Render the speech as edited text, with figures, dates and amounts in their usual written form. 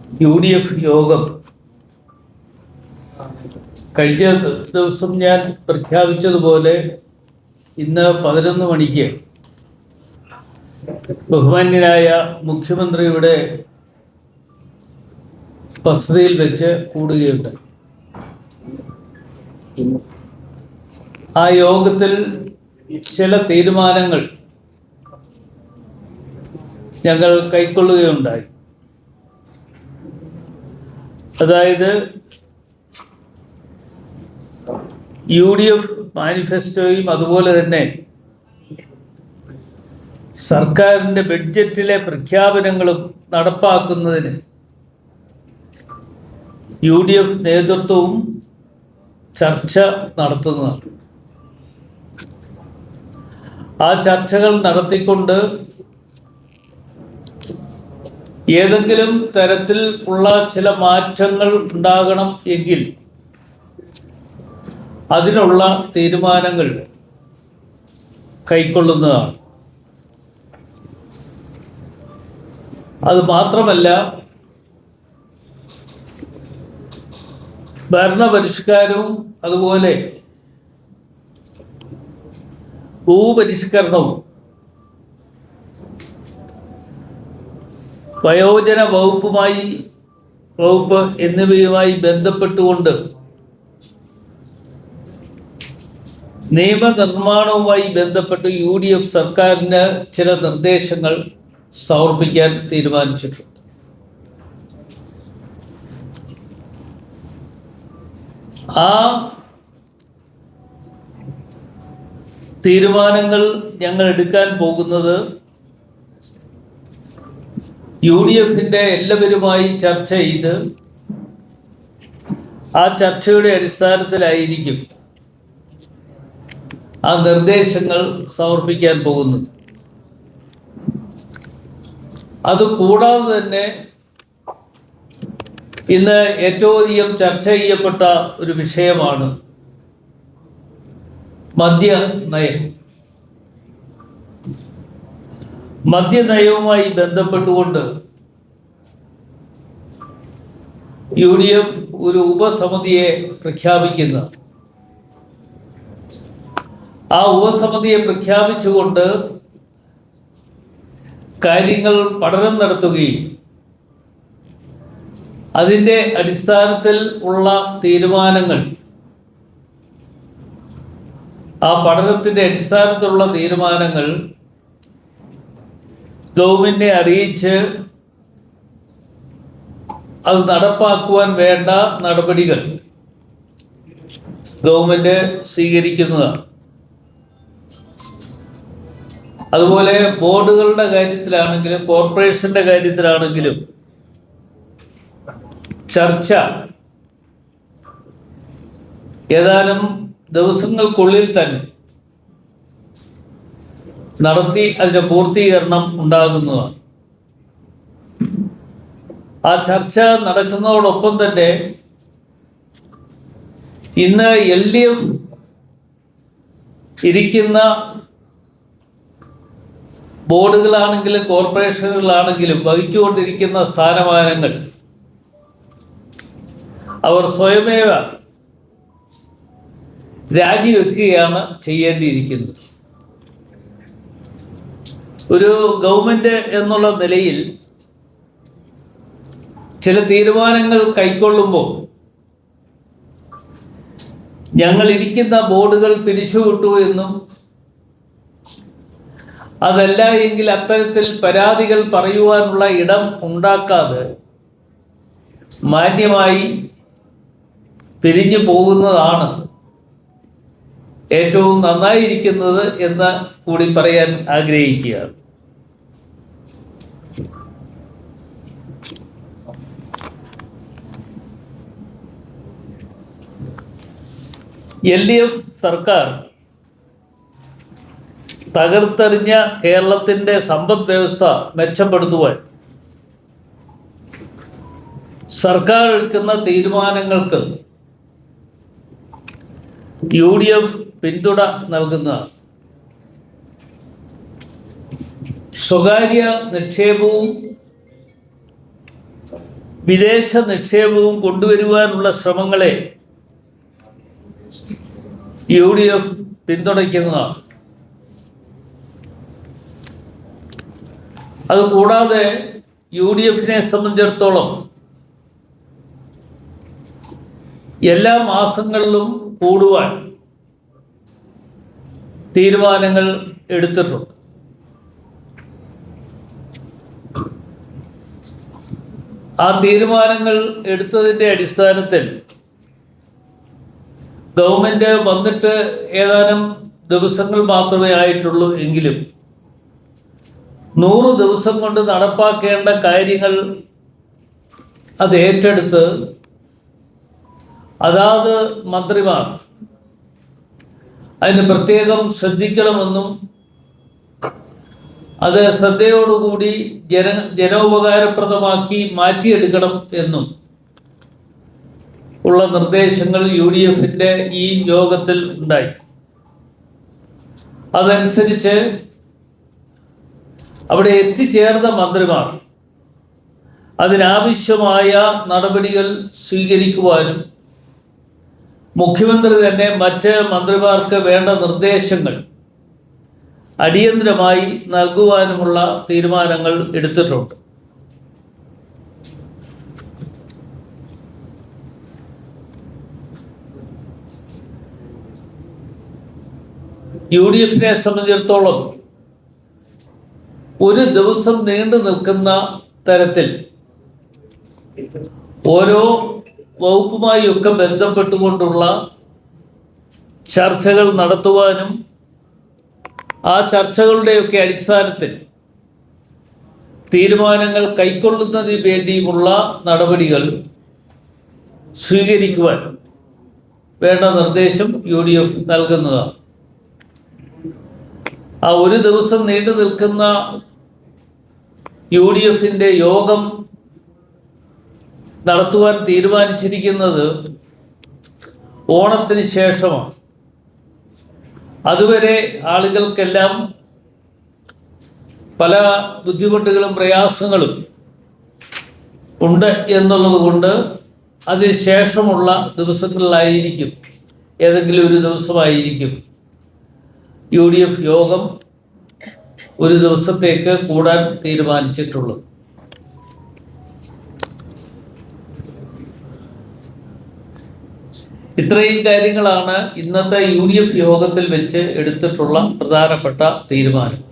UDF യോഗം കഴിഞ്ഞ ദിവസം ഞാൻ പ്രഖ്യാപിച്ചതുപോലെ ഇന്ന് 11 മണിക്ക് ബഹുമാന്യനായ മുഖ്യമന്ത്രിയുടെ വസതിയിൽ വെച്ച് കൂടുകയുണ്ടായി. ആ യോഗത്തിൽ ചില തീരുമാനങ്ങൾ ഞങ്ങൾ കൈക്കൊള്ളുകയുണ്ടായി. അതായത് UDF മാനിഫെസ്റ്റോയും അതുപോലെ തന്നെ സർക്കാരിൻ്റെ ബഡ്ജറ്റിലെ പ്രഖ്യാപനങ്ങളും നടപ്പാക്കുന്നതിന് UDF നേതൃത്വവും ചർച്ച നടത്തുന്നതാണ്. ആ ചർച്ചകൾ നടത്തിക്കൊണ്ട് ഏതെങ്കിലും തരത്തിൽ ഉള്ള ചില മാറ്റങ്ങൾ ഉണ്ടാകണം എങ്കിൽ അതിനുള്ള തീരുമാനങ്ങൾ കൈക്കൊള്ളുന്നതാണ്. അത് മാത്രമല്ല, ഭരണപരിഷ്കാരവും അതുപോലെ ഭൂപരിഷ്കരണവും വയോജന വകുപ്പ് എന്നിവയുമായി ബന്ധപ്പെട്ടുകൊണ്ട് നിയമനിർമ്മാണവുമായി ബന്ധപ്പെട്ട് UDF സർക്കാരിന് ചില നിർദ്ദേശങ്ങൾ സമർപ്പിക്കാൻ തീരുമാനിച്ചിട്ടുണ്ട്. ആ തീരുമാനങ്ങൾ ഞങ്ങൾ എടുക്കാൻ പോകുന്നത് UDFൻ്റെ എല്ലാവരുമായി ചർച്ച ചെയ്ത് ആ ചർച്ചയുടെ അടിസ്ഥാനത്തിലായിരിക്കും ആ നിർദ്ദേശങ്ങൾ സമർപ്പിക്കാൻ പോകുന്നത്. അതുകൂടാതെ തന്നെ ഇന്ന് ഏറ്റവും അധികം ചർച്ച ചെയ്യപ്പെട്ട ഒരു വിഷയമാണ് മദ്യനയം. മദ്യനയവുമായി ബന്ധപ്പെട്ടുകൊണ്ട് UDF ഒരു ഉപസമിതിയെ പ്രഖ്യാപിക്കുന്ന ആ ഉപസമിതിയെ പ്രഖ്യാപിച്ചുകൊണ്ട് കാര്യങ്ങൾ പഠനം നടത്തുകയും അതിൻ്റെ അടിസ്ഥാനത്തിൽ ഉള്ള തീരുമാനങ്ങൾ, ആ പഠനത്തിൻ്റെ അടിസ്ഥാനത്തിലുള്ള തീരുമാനങ്ങൾ ഗവൺമെന്റിനെ അറിയിച്ച് അത് നടപ്പാക്കുവാൻ വേണ്ട നടപടികൾ ഗവൺമെന്റ് സ്വീകരിക്കുന്നതാണ്. അതുപോലെ ബോർഡുകളുടെ കാര്യത്തിലാണെങ്കിലും കോർപ്പറേഷന്റെ കാര്യത്തിലാണെങ്കിലും ചർച്ച ഏതാനും ദിവസങ്ങൾക്കുള്ളിൽ തന്നെ നടത്തി അതിൻ്റെ പൂർത്തീകരണം ഉണ്ടാകുന്നതാണ്. ആ ചർച്ച നടക്കുന്നതോടൊപ്പം തന്നെ ഇന്ന് LDF ഇരിക്കുന്ന ബോർഡുകളാണെങ്കിലും കോർപ്പറേഷനുകളാണെങ്കിലും വഹിച്ചുകൊണ്ടിരിക്കുന്ന സ്ഥാനമാനങ്ങൾ അവർ സ്വയമേവ രാജിവെക്കുകയാണ് ചെയ്യേണ്ടിയിരിക്കുന്നത്. ഒരു ഗവൺമെന്റ് എന്നുള്ള നിലയിൽ ചില തീരുമാനങ്ങൾ കൈക്കൊള്ളുമ്പോൾ ഞങ്ങൾ ഇരിക്കുന്ന ബോർഡുകൾ പിരിച്ചുവിട്ടു എന്നും അതല്ല എങ്കിൽ അത്തരത്തിൽ പരാതികൾ പറയുവാനുള്ള ഇടം ഉണ്ടാക്കാതെ മാന്യമായി പിരിഞ്ഞു പോകുന്നതാണ് ഏറ്റവും നന്നായിരിക്കുന്നത് എന്ന് കൂടി പറയാൻ ആഗ്രഹിക്കുകയാണ്. LDF സർക്കാർ തകർത്തെറിഞ്ഞ കേരളത്തിൻ്റെ സമ്പദ് വ്യവസ്ഥ മെച്ചപ്പെടുത്തുവാൻ സർക്കാർ എടുക്കുന്ന തീരുമാനങ്ങൾക്ക് UDF പിന്തുണ നൽകുന്നതാണ്. സ്വകാര്യ നിക്ഷേപവും വിദേശ നിക്ഷേപവും കൊണ്ടുവരുവാനുള്ള ശ്രമങ്ങളെ UDF പിന്തുണയ്ക്കുന്നതാണ്. അതുകൂടാതെ UDFനെ സംബന്ധിച്ചിടത്തോളം എല്ലാ മാസങ്ങളിലും കൂടുവാൻ തീരുമാനങ്ങൾ എടുത്തിട്ടുണ്ട്. ആ തീരുമാനങ്ങൾ എടുത്തതിൻ്റെ അടിസ്ഥാനത്തിൽ ഗവൺമെൻറ് വന്നിട്ട് ഏതാനും ദിവസങ്ങൾ മാത്രമേ ആയിട്ടുള്ളൂ എങ്കിലും 100 ദിവസം കൊണ്ട് നടപ്പാക്കേണ്ട കാര്യങ്ങൾ അത് ഏറ്റെടുത്ത് അതാത് മന്ത്രിമാർ അതിന് പ്രത്യേകം ശ്രദ്ധിക്കണമെന്നും അത് ശ്രദ്ധയോടുകൂടി ജനോപകാരപ്രദമാക്കി മാറ്റിയെടുക്കണം എന്നും ഉള്ള നിർദ്ദേശങ്ങൾ UDFന്റെ ഈ യോഗത്തിൽ ഉണ്ടായി. അതനുസരിച്ച് അവിടെ എത്തിച്ചേർന്ന മന്ത്രിമാർ അതിനാവശ്യമായ നടപടികൾ സ്വീകരിക്കുവാനും മുഖ്യമന്ത്രി തന്നെ മറ്റ് മന്ത്രിമാർക്ക് വേണ്ട നിർദ്ദേശങ്ങൾ അടിയന്തരമായി നൽകുവാനുമുള്ള തീരുമാനങ്ങൾ എടുത്തിട്ടുണ്ട്. UDFനെ സംബന്ധിച്ചിടത്തോളം ഒരു ദിവസം നീണ്ടു നിൽക്കുന്ന തരത്തിൽ ഓരോ വകുപ്പുമായൊക്കെ ബന്ധപ്പെട്ടുകൊണ്ടുള്ള ചർച്ചകൾ നടത്തുവാനും ആ ചർച്ചകളുടെയൊക്കെ അടിസ്ഥാനത്തിൽ തീരുമാനങ്ങൾ കൈക്കൊള്ളുന്നതിന് വേണ്ടിയുമുള്ള നടപടികൾ സ്വീകരിക്കുവാൻ വേണ്ട നിർദ്ദേശം UDF നൽകുന്നതാണ്. ആ ഒരു ദിവസം നീണ്ടു നിൽക്കുന്ന UDFന്റെ യോഗം നടത്തുവാൻ തീരുമാനിച്ചിരിക്കുന്നത് ഓണത്തിന് ശേഷമാണ്. അതുവരെ ആളുകൾക്കെല്ലാം പല ബുദ്ധിമുട്ടുകളും പ്രയാസങ്ങളും ഉണ്ട് എന്നുള്ളത് കൊണ്ട് അതിനുശേഷമുള്ള ദിവസങ്ങളിലായിരിക്കും, ഏതെങ്കിലും ഒരു ദിവസമായിരിക്കും UDF യോഗം ഒരു ദിവസത്തേക്ക് കൂടാൻ തീരുമാനിച്ചിട്ടുള്ളത്. ഇത്രയും കാര്യങ്ങളാണ് ഇന്നത്തെ UDF യോഗത്തിൽ വെച്ച് എടുത്തിട്ടുള്ള പ്രധാനപ്പെട്ട തീരുമാനം.